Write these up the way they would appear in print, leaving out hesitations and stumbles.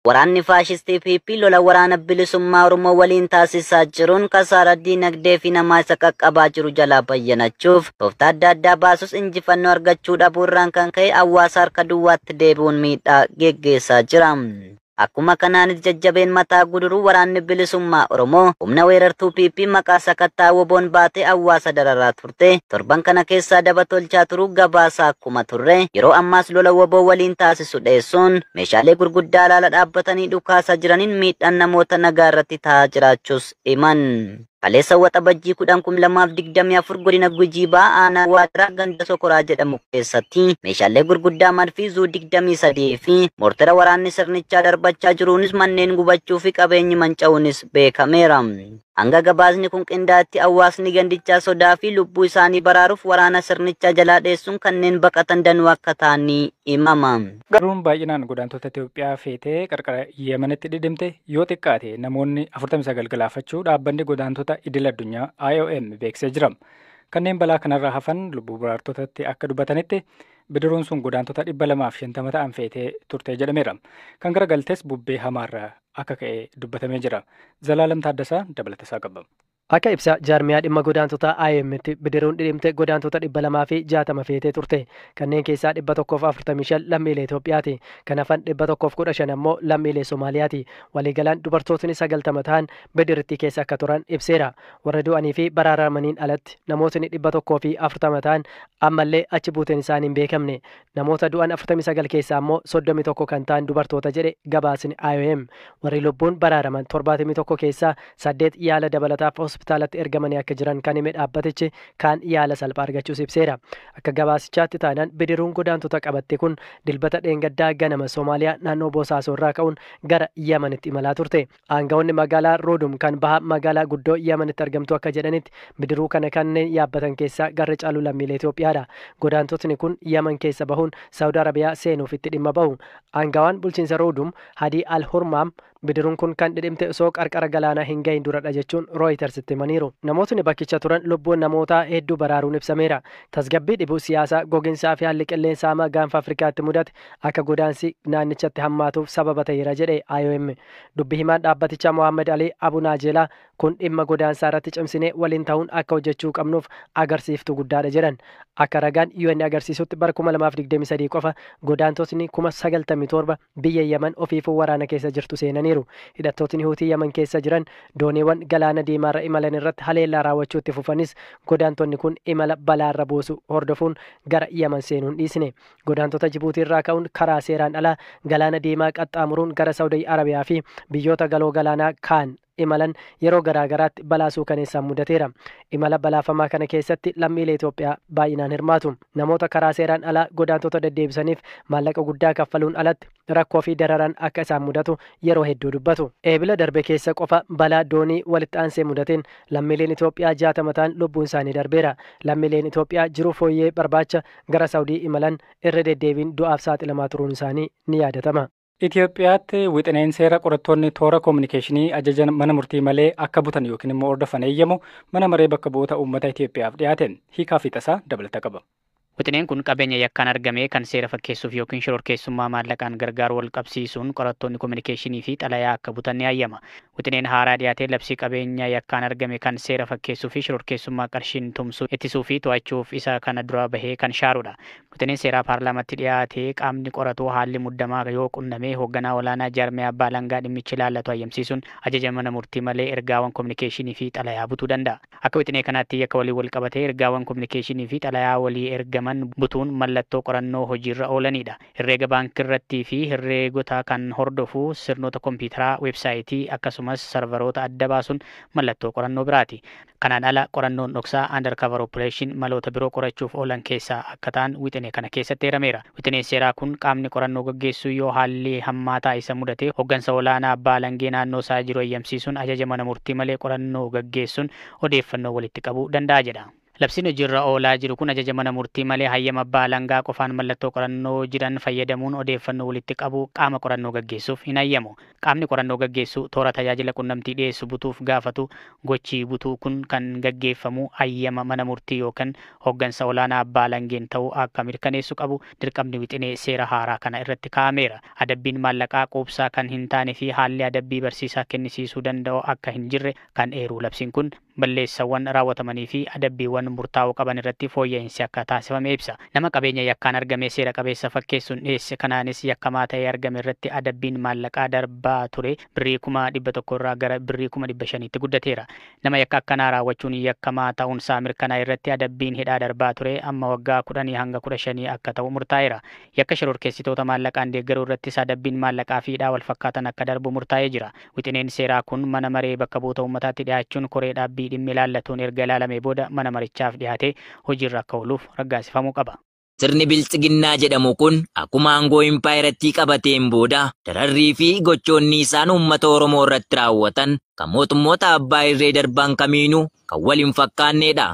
Waraanni faashistii PP lola waraana bilisummaa Oromoo waliin taasisaa jiruun kasaara diinagdee fi namaa isa qaqqabaa jiru jalaa bayyanachuuf tooftaa adda addaa baasus injifannoo argachuu dhabuurraan kan ka'e hawaasa harka duwwaatti deebi'uun miidhaa geggeessaa jira. Akkuma kanaanis jajjabeen mataa guduruu waraanni bilisummaa Oromoo humna weerartuu PP maqaa sakattaa woboon baatee hawaasa dararaa turte. Torban kana keessaa daba tolchaa turuu gabaasa akkuma turre yeroo ammaas lola woboo waliin taasisu dheessuun meeshaalee gurguddaa laala dhaabbatanii dhukaasaa jiraniin miidhaan namoota nagaa irratti ta'aa jiraachuus himan. Kaleessa waxabajjii 2024 godina Gujii Ba'aa aanaa Waadraa ganda Sokoraa jedhamu keessatti meeshaalee gurguddaa marfiizuu 23 fi mortera waraanni sirnichaa darbachaa jiruunis manneen gubachuu fi qabeenyi manca'uunis beekameera. Hanga gabaasni kun qindaatti hawaasni gandichaa sodaa fi lubbuu isaanii baraaruuf waraana sirnichaa jalaa dheessuun kanneen baqatan danuu akka ta'anii himama. Garuun baay'inaan godaantota Itoophiyaa feetee qarqara Yemenitti dhidhimte yoo xiqqaate namoonni 49 galaafachuu dhaabbanni godaantota idil addunyaa IOM beeksisee jira. Kanneen balaa kanarraa hafan lubbuu baraartotatti akka dubbatanitti bidiruun sun godaantota 250 ta'an feetee turte jedhameera. Kan garagaltes bubbee hamaarraa akka ka'e dubbatamee jira. Zalaalam Taaddasaa dabalatasaa qaba. Akka ibsa jaarmiyaa dhimma godaantota IOM'tti bidiruun dhidhimte godaantota 260 feetee turte. Kanneen keessaa 145 lammiilee Itoophiyaati. Kan hafan 115 ammoo lammiilee Somaaliyaati. Waliigalaan dubartootni 90 ta'an bidiritti keessa akka turan ibseera. Warra du'anii fi baraaramaniin alatti namootni 140 ta'an ammallee achi buuteen isaanii hin beekamne. Namoota du'an 49 keessaa ammoo 31 kan ta'an dubartoota jedhe gabaasni IOM. Warri lubbuun baraaraman 71 keessaa 8 yaala dabalataaf hospitaalatti ergamanii akka jiran kan hime dhaabbatichi kaan yaala salphaa argachuus ibseera. Akka gabaasichaatti taanaan bidiruun godaantota qabatte kun dilbata dheengaddaa ganama Soomaaliyaa naannoo Bosaasoo irraa ka'uun gara Yemenitti imalaa turte. Aangawoonni magaalaa Roodum kan baha magaalaa guddoo Yemenitti argamtu akka jedhanitti bidiruu kana kanneen yaabbatan keessaa garri caalu lammiilee Itoophiyaadha. Godaantotni kun Yemen keessa bahuun Saawudi Arabiyaa seenuuf itti dhimma bahu. Aangawaan bulchiinsa Roodum Hadii Al-Hurmaam bidiruun kun kan dhidhimte osoo qarqara galaanaa hin gahin duradha jechuun Rooyitersitti himaniiru. Namootni bakkicha turan lubbuun namootaa hedduu baraaruun ibsameera. Tasgabbii dhibuu siyaasaa gogiinsaa fi haalli qilleensa hamaa gaanfa Afrikaatti mudate akka godaansi naannichatti hammaatuuf sababa ta'eera jedhe IOM. Dubbi himaan dhaabbatichaa Mohaammed Ali Abunaajelaa kun dhimma godaansaa irratti cimsinee waliin ta'uun akka hojjechuu qabnuuf agarsiiftuu guddaadha jedhan. Akka ragaan UN agarsiisutti bara 2023 qofa godaantotni 97 biyya Yemen ofiifuu waraana keessa jirtu seenaniiru. Hidhattootni Huutii Yemen keessa jiran dooniiwwan galaana diimaarra imalan irratti haleellaa raawwachuutti fufanis godaantonni kun imala balaarra buusu hordofuun gara Yemen seenuun dhiisne. Godaantota Jibuutii irraa ka'uun karaa seeraan alaa galaana diimaa qaxxaamuruun gara Saawudii Arabiyaa fi biyyoota galoo galaanaa kaan imalan yeroo garaagaraatti balaasuu kaneessaan mudateera. Imala balaafamaa kana keessatti lammiilee Itoophiyaa baay'inaan hirmaatu. Namoota karaa seeraan alaa godaantota deddeebisaniif maallaqa guddaa kaffaluun alatti rakkoo fi dararan akka isaan mudatu yeroo hedduu dubbatu. Eebila darbe keessa qofa balaa doonii walitti aansee mudateen lammiileen Itoophiyaa 60 ta'an lubbuun isaanii darbeera. Lammiileen Itoophiyaa jiruu fooyyee barbaacha gara Saawudii imalan irra deddeebiin du'aaf saaxilamaa turuun isaanii ni yaadatama. Itoophiyaatti wixineen seera qorattoonni toora koominikeeshinii ajaja mana murtii malee akka butan yookiin immoo hordofan eeyyamu mana maree bakka bu'oota uummata Itoophiyaaf dhiyaateen hiikaa fi tasaa dabalata qaba. Wixineen kun qabeenya yakkaan argame kan seera fakkeessuuf yookiin shororkeessummaa maallaqaan gargaaru wal qabsiisuun qorattoonni koominikeeshinii fi xalayaa akka butan ni hayyama. Wixineen haaraa dhiyaatee labsii qabeenya yakkaan argame kan seera fakkeessuu fi shororkeessummaa qarshiin tumsuu ittisuu fi to'achuuf isa kana dura bahee kan shaarudha. Wixineen seeraa paarlaamatti dhiyaatee qaamni qoratu haalli muddamaa yoo qunnamee hoogganaa olaanaa jaarmiyaa abbaa alangaa dhimmichi ilaallatu hayyamsiisuun ajaja mana murtii malee ergaawwan koominikeeshinii fi xalayaa butuu danda'a. Akka wixinee kanaatti yakka walii wal qabatee ergaawwan koominikeeshinii fi xalayaa walii ergaman butuun mallattoo qorannoo hojiirra oolanidha. Herreega baankii irratti fi herreegota kan hordofu sirnoota kompiitaraa, weebsaayitii akkasumas sarvaroota adda baasuun mallattoo qorannoo biraati. Kanaan ala qorannoon dhoksaa undercover operation maloota biroo qorachuuf oolan keessaa akka ta'an wixinee kana keessatti eerameera. Wixineen seeraa kun qaamni qorannoo gaggeessuu yoo haalli hammaataa isa mudate hooggansa olaanaa abbaa alangee naannoo isaa jiru hayyamsiisuun ajaja mana murtii malee qorannoo gaggeessuun odeeffannoo walitti qabuu danda'a jedha. Labsiin hojiirra oolaa jiru kun ajaja mana murtii malee hayyama abbaa alangaa qofaan mallattoo qorannoo jiran fayyadamuun odeeffannoo walitti qabu qaama qorannoo gaggeessuuf hin hayyamu. Qaamni qorannoo gaggeessu toora tajaajila qunnamtii dhiyeessu butuuf gaafatu gochii butuu kun kan gaggeeffamu hayyama mana murtii yookaan hooggansa olaanaa abbaa alangeen ta'uu akka mirkaneessu qabu dirqamni wixinee seera haaraa kana irratti kaa'ameera. Adabbiin maallaqaa quubsaa kan hin taane fi haalli adabbii barsiisaa kennisiisuu danda'u akka hin jirre kan eeru labsiin kun balleessawwan raawwatamanii fi adabbiiwwan murtaa'uu qaban irratti fooyya'insi akka taasifame ibsa. Nama qabeenya yakkaan argame seera qabeessa fakkeessuun dhiyeesse kanaanis yakkamaa ta'ee argame irratti adabbiin maallaqaa darbaa ture birrii 100 irraa gara birrii 500tti guddateera. Nama yakka akkanaa raawwachuun yakkamaa ta'uunsaa mirkanaa irratti adabbiin hidhaa darbaa ture amma waggaa 10 hanga 15 akka ta'u murtaa'eera. Yakka shororkeessitoota maallaqaan deeggaruu irrattis adabbiin maallaqaa fi hidhaa wal fakkaatan akka darbu murtaa'ee jira. Wixineen seeraa kun mana maree bakka bu'oota uummataatti dhiyaachuun koree dhaabbii dhimmi ilaallatuun erga ilaalamee booda mana marichaaf dhiyaatee hojiirra akka ooluuf raggaasifamuu qaba. Sirni bilchiginnaa jedhamu kun akkuma aangoo impaayiratti qabateen booda dararrii fi gochoonni isaan uummata Oromoo irratti raawwatan kan mootummoota abbaa irree darban kamiinuu kan wal hin fakkaannedha.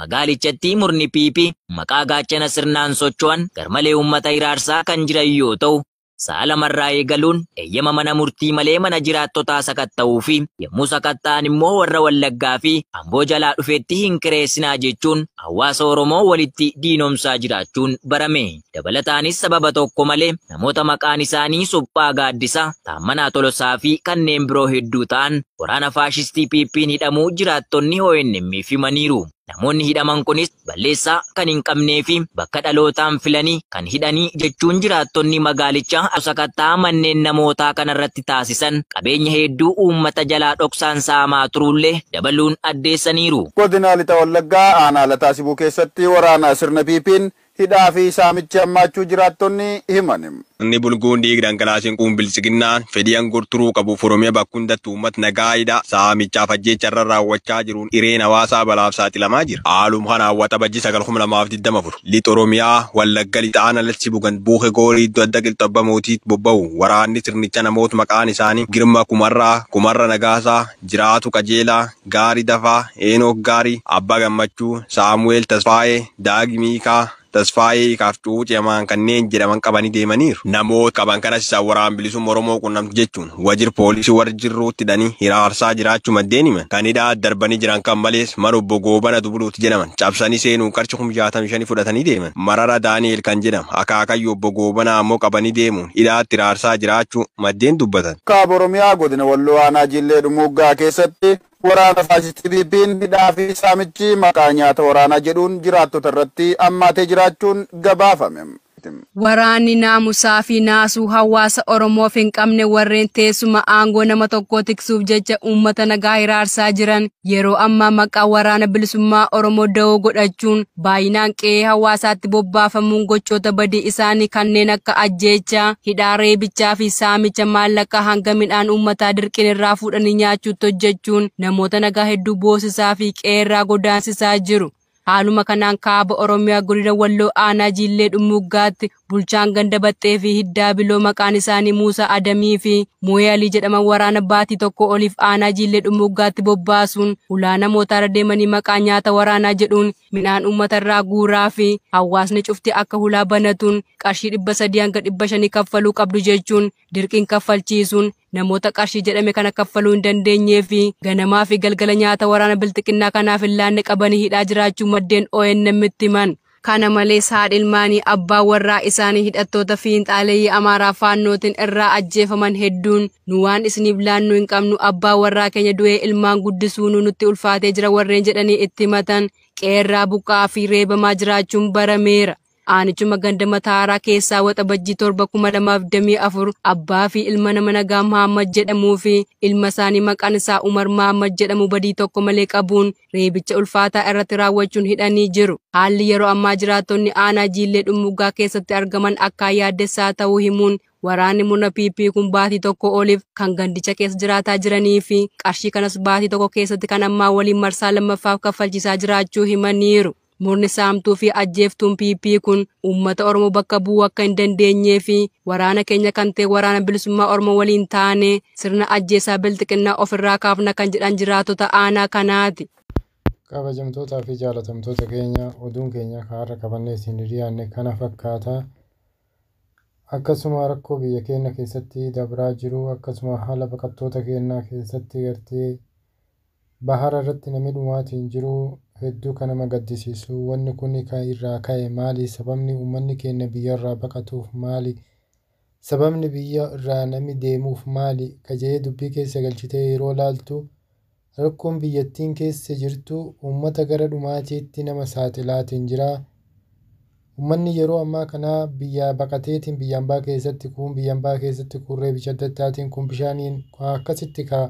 Magaalichatti murni PP maqaa gaachana sirnaan socho'an garmalee uummata hiraarsaa kan jiran yoo ta'u, sa'a lamarraa eegaluun eeyyama mana murtii malee mana jiraattotaa sakatta'uu fi yommuu sakatta'an immoo warra Wallaggaa fi Amboo jalaa dhufeetti hin kireessinaa jechuun hawaasa Oromoo walitti diinomsaa jiraachuun barame. Dabalataanis sababa tokko malee namoota maqaan isaanii Suphaa Gaaddisaa, Taammanaa Tolosaa fi kanneen biroo hedduu ta'an waraana faashistii PP'n hidhamuu jiraattonni ONM himaniiru. Namoonni hidhaman kunis balleessaa kan hin qabnee fi bakka dhalootaan filanii kan hidhanii jechuun jiraattonni magaalichaa sakattaa manneen namootaa kanarratti taasisan qabeenya hedduu uummata jalaa dhoksaan saamaa turullee dabaluun addeessaniiru. Godina Lixa Wallaggaa aanaa Lataa Sibuu keessatti waraana sirna PP'n hidhaa fi saamichi hammaachuu jiraattonni himan. Inni bulguun dhiig dhangalaasiin kun bilchiginnaan fedhiyan gurturuu qabu Oromiyaa bakka hundatti uummata nagaa hidhaa saamichaaf ajjeecha irra raawwachaa jiruun ireen hawaasaa balaaf saaxilamaa jira. Haaluma kana hawwata bajjii 9,224 Lixa Oromiyaa Wallagga Lixaan alatti bugan buuke goorii iddoo adda qilxabba mootiitti bobba'u waraanni sirnicha namoota maqaan isaanii Girma Kumarra Nagaasaa, Jiraatu Qajeelaa, Gaarii Dafaa, Enook Gaarii, Abbaa Gammachuu, Saamu'eel Tasfaayee, Daagi Miikaa, Tasfaayee kaaftuu ceemaan kanneen jedhaman qabanii deemaniiru. Namoota qaban kanas isaan waraana bilisummaa Oromoo qunnamtu jechuun wajjir poolisii warra jirruutti hidhanii hiraarsaa jiraachuu maddeen himan. Kan hidhaa darbanii jiran kan malees mana obbo Goobana Dubuluutti jedhaman cabsanii seenuun qarshii 65,000 fudhatanii deeman. Marara Daani'eel kan jedhamu akaakayyuu obbo Goobanaa ammoo qabanii deemuun hidhaatti hiraarsaa jiraachuu maddeen dubbatan. Kaaba Oromiyaa godina Walloo aanaa Jillee Dhumuuggaa keessatti waraana faashistii PP'n hidhaa fi saamichi maqaa nyaata waraanaa jedhuun jiraattota irratti hammaatee jiraachuun gabaafame. Waraanni naamusaa fi naasuu hawaasa Oromoof hin qabne warreen teessuma aangoo nama tokkoo tiksuuf jecha uummata nagaa hiraarsaa jiran yeroo ammaa maqaa waraana bilisummaa Oromoo da'oo godhachuun baay'inaan qe'ee hawaasaatti bobbaafamuun gochoota badii isaanii kanneen akka ajjeechaa, hidhaa, reebichaa fi saamicha maallaqaa hanga midhaan uummataa dirqin irraa fuudhanii nyaachuutti hojjechuun namoota nagaa hedduu boosisaa fi qe'ee irraa godaansisaa jiru. Haaluma kanaan kaaba Oromiyaa godina Walloo aanaa Jillee Dhumuuggaatti bulchaan ganda Baxxee fi Hiddaa Biloo maqaan isaanii Muusaa Adamii fi Mooyalii jedhaman waraana baatii tokko oliif aanaa Jillee Dhumuuggaatti bobbaasuun ulaa namootarra deemanii maqaa nyaata waraanaa jedhuun midhaan uummatarraa guuraa fi hawaasni cufti akka hulaa banatuun qarshii 300 hanga 500 kaffaluu qabdu jechuun dirqiin kaffalchiisuun namoota qarshii jedhame kana kaffaluu hin dandeenyee fi ganamaa fi galgala nyaata waraana bilxiqinnaa kanaaf hin laanne qabanii hidhaa jiraachuu maddeen ONM itti himan. Kana malees haadha ilmaanii abbaa warraa isaanii hidhattoota fiinxaaleeyyii Amaaraa faannootiin irraa ajjeefaman hedduun nu waan isiniif laannu hin qabnu abbaa warraa keenya du'ee ilmaan guddisuu nutti ulfaatee jira warreen jedhanii itti himatan qeerraa buqqaa fi reebamaa jiraachuun barameera. Aanichuma ganda Mataaraa keessaa waxabajjii 7,2024 abbaa fi ilma nama nagaa Muhammad jedhamuu fi ilma isaanii maqaan isaa Umar Muhammad jedhamu badii tokko malee qabuun reebicha ulfaataa irratti raawwachuun hidhanii jiru. Haalli yeroo ammaa jiraattonni aanaa Jillee Dhumuuggaa keessatti argaman akka yaaddessaa ta'uu himuun waraanni murna PP kun baatii tokko oliif kan gandicha keessa jiraataa jiranii fi qarshii kanas baatii tokko keessatti kan ammaa waliin marsaa lammaffaaf kaffalchiisaa jiraachuu himaniiru. Murni saamtuu fi ajjeeftuun PP kun uummata Oromoo bakka bu'uu akka hin dandeenyee fi waraana keenya kan ta'e waraana bilisummaa Oromoo waliin taane sirna ajjeesaa bilxiqinnaa ofirraa kaafna kan jedhan jiraattota aanaa kanaati. Kabajamtootaa fi jaalatamtoota keenya oduun keenya har'a qabannee isin dhiyaanne kana fakkaata. Akkasuma rakkoo biyya keenya keessatti dabraa jiru akkasuma haala baqattoota keenyaa keessatti gartee bahara irratti namni dhumaatiin jiru hedduu kan nama gaddisiisu. Wanni kun kan irraa ka'e maali? Sababni uummanni keenya biyya irraa baqatuuf maali? Sababni biyya irraa namni deemuuf maali? Kajee dubbii keessa galchitee yeroo laaltu rakkoon biyyattiin keessa jirtu uummata gara dhumaatiitti nama saaxilaatiin jira. Uummanni yeroo ammaa kana biyya baqateetiin biyyaan baa keessatti kun biyyaan baa keessatti kurree bishaan dattaatiin kun bishaaniin akkasitti ka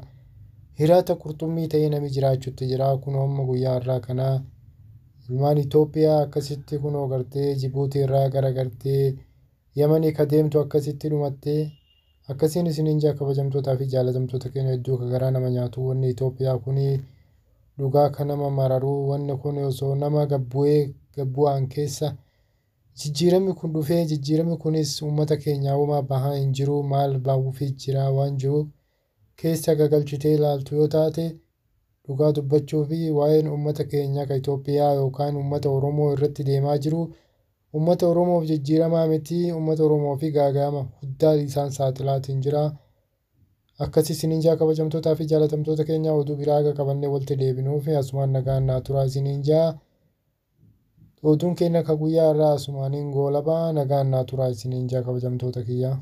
hiraata qurxummii ta'ee nami jiraachuutti jira. Kun amma guyyaa irraa kana ilmaan Itoophiyaa akkasitti kunoo gartee Jibuutii irraa gara gartee Yamanii ka deemtu akkasitti dhumattee akkasiin isiniin jaa kabajamtootaa fi jaalatamtoota keenya hedduu garaa nama nyaatu. Wanni Itoophiyaa kuni dhugaa kan nama mararuu. Wanni kun osoo nama gabbu'aan keessa jijjiiramni kun dhufee jijjiiramni kunis uummata keenyaa uumaa bahaa hin jiru. Maal bahuufi jira waan jiru keessa gagalchitee ilaaltu yoo taate dhugaa dubbachuu fi waa'een uummata keenyaa ka Itoophiyaa yookaan uummata Oromoo irratti deemaa jiru uummata Oromoof jijjiiramaa miti. Uummata Oromoo fi gaaga'ama guddaa isaan saaxilaatiin jira. Akkasii isiniin jaa kabajamtootaa fi jaalatamtoota keenya oduu biraa qabannee walitti deebinuu fi asumaan nagaan naa turaa isiniin jaa. Oduun keenya ka guyyaa irraa asumaaniin goolabaa nagaan naa turaa isiniin jaa kabajamtoota kiyyaa.